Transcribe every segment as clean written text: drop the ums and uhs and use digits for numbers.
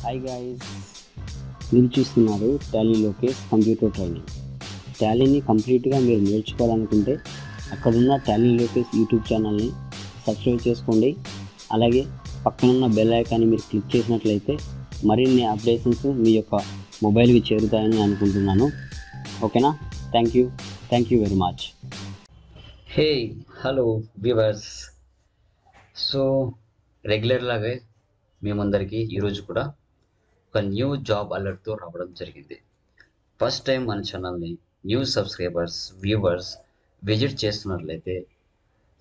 Hi guys, మీరు చూస్తున్నారు Tally Lokesh computer training. టాలీని కంప్లీట్గా మీరు నేర్చుకోవాలనుకుంటే అక్కడున్న టాలీ లోకేష్ యూట్యూబ్ ఛానల్ని సబ్స్క్రైబ్ చేసుకోండి. అలాగే పక్కనున్న బెల్ ఐకాన్ని మీరు క్లిక్ చేసినట్లయితే మరిన్ని అప్డేషన్స్ మీ యొక్క మొబైల్కి చేరుతాయని అనుకుంటున్నాను. ఓకేనా? Thank you very much. Hey, hello viewers. So regular లాగే మేమందరికీ ఈరోజు కూడా ఒక న్యూ జాబ్ అలర్ట్తో రావడం జరిగింది. ఫస్ట్ టైం మన ఛానల్ని న్యూ సబ్స్క్రైబర్స్ వ్యూవర్స్ విజిట్ చేస్తున్నట్లయితే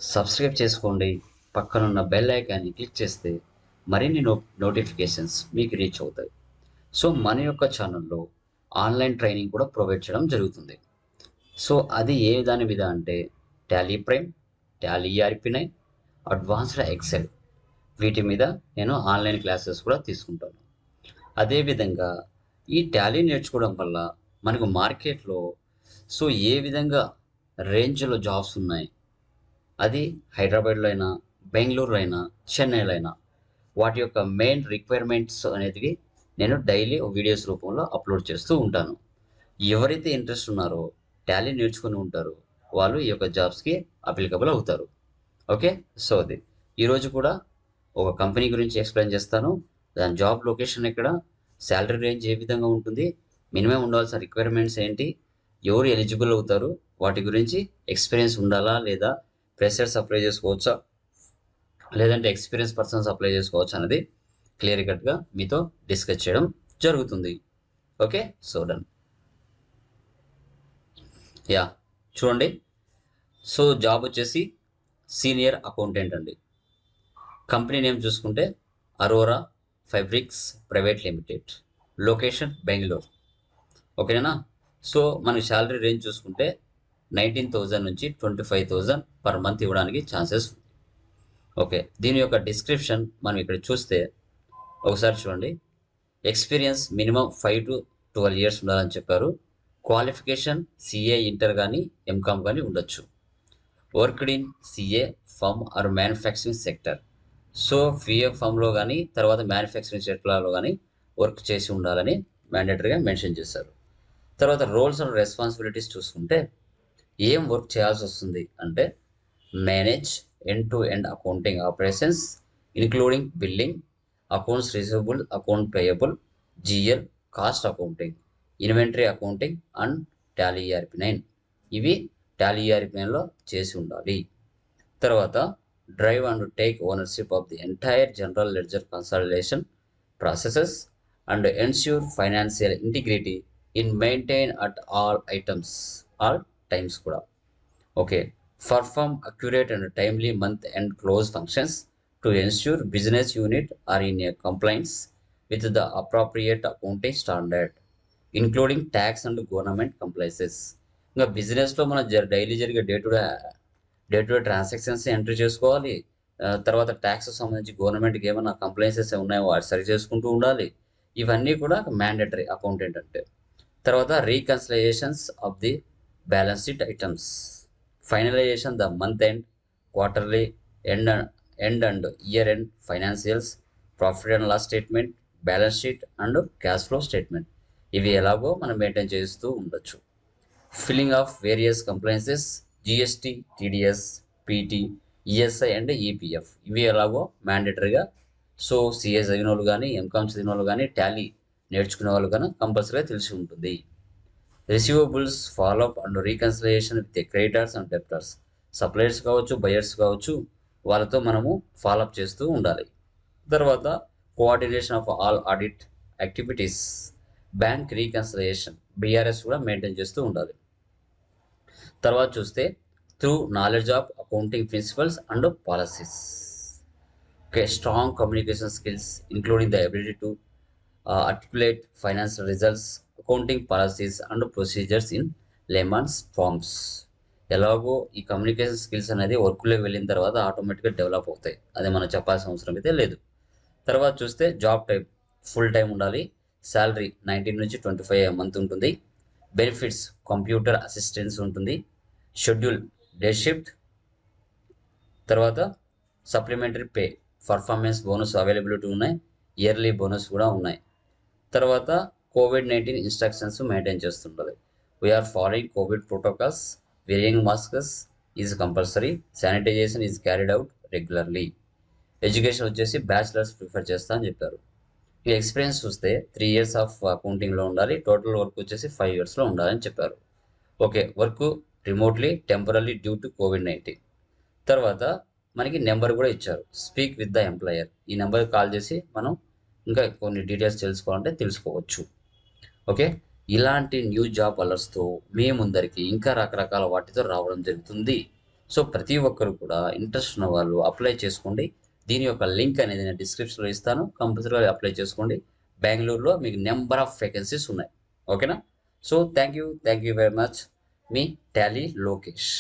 సబ్స్క్రైబ్ చేసుకోండి. పక్కనున్న బెల్ ఐకాన్ని క్లిక్ చేస్తే మరిన్ని నోటిఫికేషన్స్ మీకు రీచ్ అవుతాయి. సో మన యొక్క ఛానల్లో ఆన్లైన్ ట్రైనింగ్ కూడా ప్రొవైడ్ చేయడం జరుగుతుంది. సో అది ఏ దాని మీద అంటే Tally prime, Tally ERP9, advanced Excel, వీటి మీద నేను ఆన్లైన్ క్లాసెస్ కూడా తీసుకుంటాను. అదేవిధంగా ఈ టాలీ నేర్చుకోవడం వల్ల మనకు మార్కెట్లో సో ఏ విధంగా రేంజ్లో జాబ్స్ ఉన్నాయి, అది హైదరాబాద్లో అయినా, బెంగళూరులో అయినా, చెన్నైలో అయినా, వాటి యొక్క మెయిన్ రిక్వైర్మెంట్స్ అనేది నేను డైలీ వీడియోస్ రూపంలో అప్లోడ్ చేస్తూ ఉంటాను. ఎవరైతే ఇంట్రెస్ట్ ఉన్నారో, టాలీ నేర్చుకుని ఉంటారో వాళ్ళు ఈ యొక్క జాబ్స్కి అప్లికబుల్ అవుతారు. ఓకే, సో అది ఈరోజు కూడా ఒక కంపెనీ గురించి ఎక్స్ప్లెయిన్ చేస్తాను. దాని జాబ్ లొకేషన్ ఎక్కడ, శాలరీ రేంజ్ ఏ విధంగా ఉంటుంది, మినిమం ఉండాల్సిన రిక్వైర్మెంట్స్ ఏంటి, ఎవరు ఎలిజిబుల్ అవుతారు, వాటి గురించి ఎక్స్పీరియన్స్ ఉండాలా లేదా, ఫ్రెషర్స్ అప్లై చేసుకోవచ్చా లేదంటే ఎక్స్పీరియన్స్ పర్సన్స్ అప్లై చేసుకోవచ్చు అనేది క్లియర్ కట్గా మీతో డిస్కస్ చేయడం జరుగుతుంది. Okay, so done. యా, చూడండి. సో జాబ్ వచ్చేసి సీనియర్ అకౌంటెంట్ అండి. కంపెనీ నేమ్ చూసుకుంటే Aurora fabrics private limited, location Bengaluru. ఓకేనా? సో మనకి శాలరీ రేంజ్ చూసుకుంటే 19,000 నుంచి 25,000 పర్ మంత్ ఇవ్వడానికి ఛాన్సెస్ ఉంది. ఓకే, దీని యొక్క డిస్క్రిప్షన్ మనం ఇక్కడ చూస్తే ఒకసారి చూడండి. ఎక్స్పీరియన్స్ మినిమం 5 to 12 years ఉండాలని చెప్పారు. క్వాలిఫికేషన్ CA ఇంటర్ కానీ MCOM కానీ ఉండొచ్చు. Worked in CA firm or manufacturing sector. So FA ఫర్మ్లో కానీ తర్వాత మ్యానుఫ్యాక్చరింగ్ సెక్టర్లో కానీ వర్క్ చేసి ఉండాలని మ్యాండేటరీగా మెన్షన్ చేశారు. తర్వాత రోల్స్ అండ్ రెస్పాన్సిబిలిటీస్ చూసుకుంటే ఏం వర్క్ చేయాల్సి వస్తుంది అంటే manage end to end accounting operations including billing, accounts receivable, account payable, GL, cost accounting, inventory accounting and Tally ERP9. ఇవి టాలీ ERP9లో చేసి ఉండాలి. తర్వాత drive and take ownership of the entire general ledger consolidation processes and ensure financial integrity in maintain at all items all times కూడా. Okay, perform accurate and timely month-end close functions to ensure business unit are in a compliance with the appropriate accounting standard, including tax and government compliances. ఇంకా బిజినెస్లో మన daily జరిగే day to day transactions entry చేసుకోవాలి. తర్వాత tax సంబంధించి గవర్నమెంట్కి ఏమైనా compliances ఉన్నాయో వాటి సరి చేసుకుంటూ ఉండాలి. ఇవన్నీ కూడా మ్యాండేటరీ అకౌంటెంట్ అంటే. తర్వాత reconciliations of the balance sheet items, finalization the month end, quarterly end and year end financials, profit and loss statement, balance sheet and cash flow statement. ఇవి ఎలాగో మనం మెయింటైన్ చేస్తూ ఉండొచ్చు. Filling of various compliances, GST, TDS, PT, ESI and EPF, ఇవి ఎలాగో మ్యాండేటరీగా. So CA చదివిన వాళ్ళు కానీ MCOM చదివిన వాళ్ళు కానీ టాలీ నేర్చుకునే వాళ్ళు కానీ కంపల్సరీగా తెలిసి ఉంటుంది. Receivables follow up and reconciliation with creditors and debtors, suppliers కావచ్చు, బయర్స్ కావచ్చు, వాళ్ళతో మనము ఫాలోఅప్ చేస్తూ ఉండాలి. తర్వాత coordination of all audit activities, bank reconciliation, BRS కూడా మెయింటైన్ చేస్తూ ఉండాలి. తర్వాత చూస్తే through knowledge of accounting principles and policies. Okay, strong communication skills including the ability to articulate financial results, accounting policies and procedures in layman's forms. ఎలాగో ఈ communication skills అనేది వర్క్లోకి వెళ్ళిన తర్వాత ఆటోమేటిక్గా డెవలప్ అవుతాయి, అది మనం చెప్పాల్సిన అవసరం అయితే లేదు. తర్వాత చూస్తే జాబ్ టైప్ ఫుల్ టైం ఉండాలి. శాలరీ 19 నుంచి 25 మంత్ ఉంటుంది. బెనిఫిట్స్ కంప్యూటర్ అసిస్టెన్స్ ఉంటుంది. Schedule day shift. తర్వాత supplementary pay, performance bonus availability ఉన్నాయి, ఇయర్లీ బోనస్ కూడా ఉన్నాయి. తర్వాత COVID-19 ఇన్స్ట్రక్షన్స్ మెయింటైన్ చేస్తుంటుంది. We're following COVID protocols, wearing masks is compulsory, sanitization is carried out regularly. Education వచ్చేసి bachelors prefer చేస్తా అని చెప్పారు. ఈ ఎక్స్పీరియన్స్ చూస్తే 3 years ఆఫ్ అకౌంటింగ్లో ఉండాలి, టోటల్ వర్క్ వచ్చేసి 5 yearsలో ఉండాలని చెప్పారు. Okay, work remotely temporary due to COVID-19. తర్వాత మనకి నెంబర్ కూడా ఇచ్చారు, స్పీక్ విత్ ద ఎంప్లాయర్. ఈ నెంబర్కి కాల్ చేసి మనం ఇంకా కొన్ని డీటెయిల్స్ తెలుసుకోవాలంటే తెలుసుకోవచ్చు. ఓకే, ఇలాంటి న్యూ జాబ్ అలర్ట్స్తో మీ ముందరికి ఇంకా రకరకాల వాటితో రావడం జరుగుతుంది. సో ప్రతి ఒక్కరు కూడా ఇంట్రెస్ట్ ఉన్న వాళ్ళు అప్లై చేసుకోండి. దీని యొక్క లింక్ అనేది నేను డిస్క్రిప్షన్లో ఇస్తాను, కంపల్సరీగా అప్లై చేసుకోండి. బెంగళూరులో మీకు నెంబర్ ఆఫ్ వేకెన్సీస్ ఉన్నాయి. ఓకేనా? So thank you very much. Me Tally Lokesh.